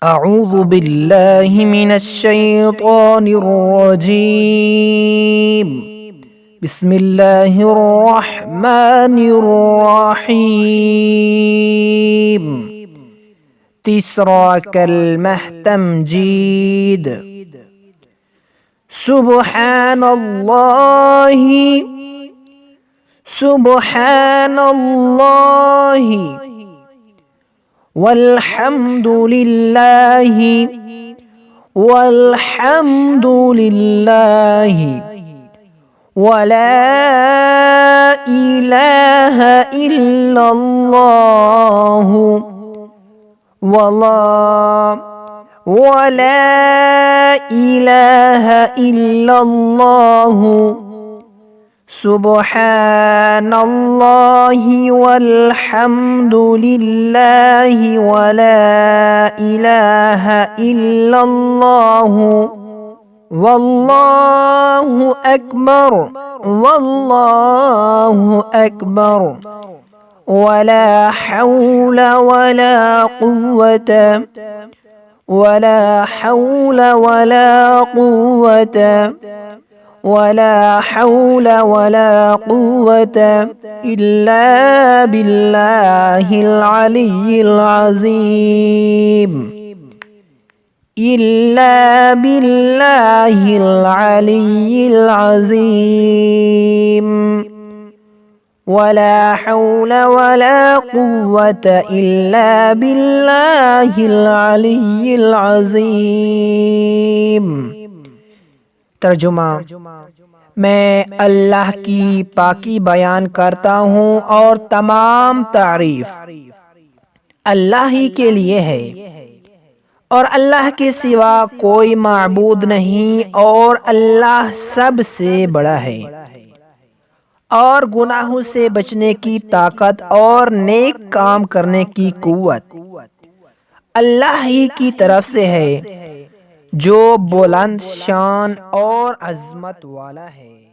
अऊज़ु बिल्लाहि मिनश शैतानिर रजीम। बिस्मिल्लाहिर रहमानिर रहीम। तीसरा कलमह तमजीद। सुब्हानल्लाहि, सुब्हानल्लाहि वल्हम्दुलिल्लाहि, वल्हम्दुलिल्लाहि वला इलाहा इल्लल्लाहु वला इलाहा इल्लल्लाहु सुब्हानल्लाहि वल्हम्दुलिल्लाहि वला इलाहा इल्लल्लाहु वल्लाहु अकबर, वल्लाहु अकबर वला हौल वला कुव्वत, वला हौल वला कुव्वत, वला हौल वला कुव्वत इल्ला बिल्लाहिल अलिय्यिल अज़ीम, इल्ला बिल्लाहिल अलिय्यिल अज़ीम वला हौल वला कुव्वत इल्ला बिल्लाहिल अलिय्यिल अज़ीम। तर्जुमा, मैं अल्लाह की पाकी बयान करता हूँ और तमाम तारीफ अल्लाह ही के लिए है और अल्लाह के सिवा कोई माबूद नहीं और अल्लाह सबसे बड़ा है और गुनाहों से बचने की ताकत और नेक काम करने की कुव्वत अल्लाह ही की तरफ से है जो बुलंद शान और अज़मत वाला है।